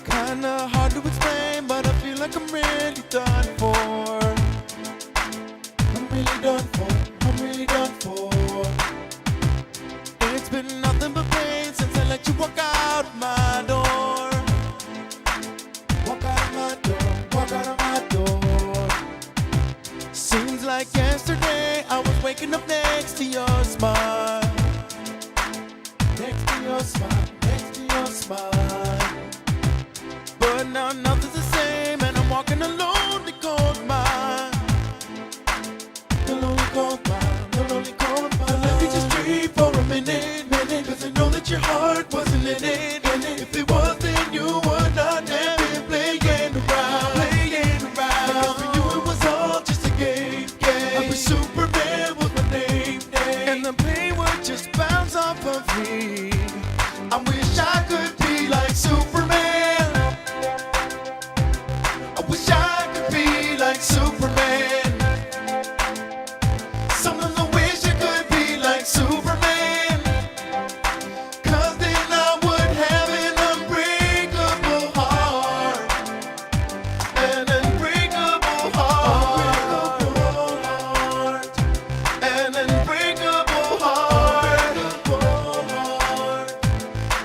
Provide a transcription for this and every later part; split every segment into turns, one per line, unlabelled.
Kinda hard to explain, but I feel like I'm really done for. I'm really done for. I'm really done for. It's been nothing but pain since I let you walk out of my door. Walk out of my door. Walk out of my door. Seems like yesterday I was waking up next to your smile. Next to your smile. Next to your smile. But now nothing's the same, and I'm walking a lonely cold mile. The lonely cold mile, the lonely cold mile. Let me just breathe for a minute, cause I know that your heart wasn't in it. And if it was, then you would not have been playing around. Because for you it was all just a game. I wish Superman was my name. And the pain would just bounce off of me. I wish I could be like Superman. Wish I could be like Superman. Sometimes I wish I could be like Superman. Cause then I would have an unbreakable heart. An unbreakable heart. An unbreakable heart.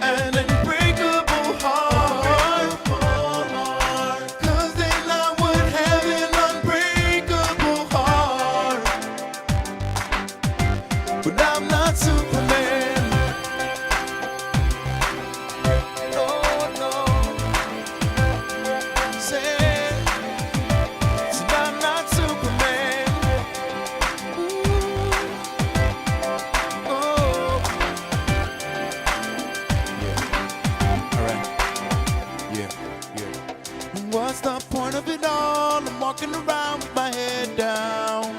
An unbreakable heart. But I'm not Superman. Oh no. Said I'm not Superman. Ooh. Oh. Yeah. Alright. Yeah. What's the point of it all? I'm walking around with my head down.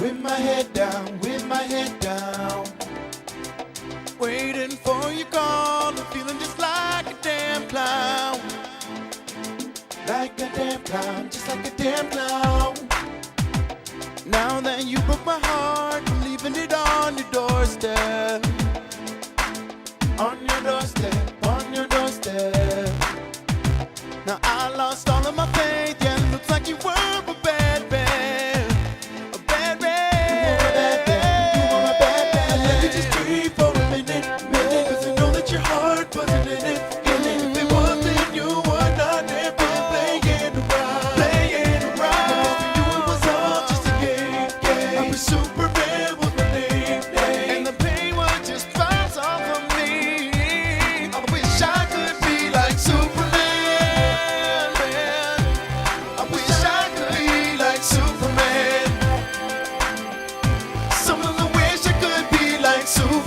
With my head down, with my head down. Waiting for your call, I'm feeling just like a damn clown. Like a damn clown, just like a damn clown. Now that you broke my heart, I'm leaving it on your doorstep. On your doorstep, on your doorstep. Now I lost all of my faith, yeah, it looks like you were a bad man. Your heart wasn't in it, and if it was, then you would not have been playing around. Because for you it was all just a game. I wish Superman was my name, and the pain would just bounce off of me. I wish I could be like Superman, man. I wish I could be like Superman. Sometimes I wish I could be like Superman.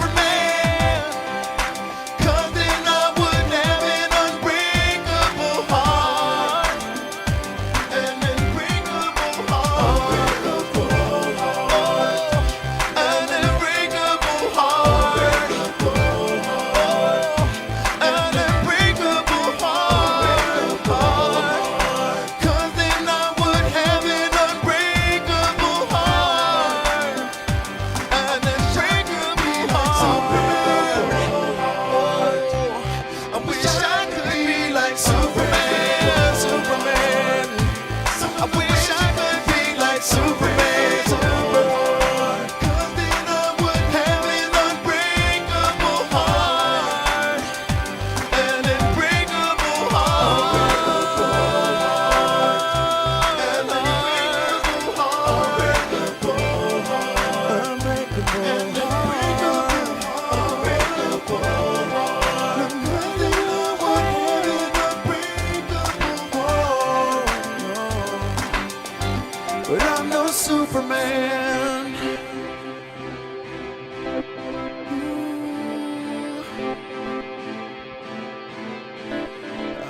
Superman. Ooh.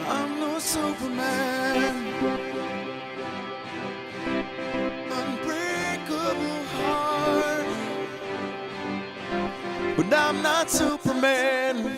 I'm no Superman. Superman. Unbreakable heart. But I'm not Superman.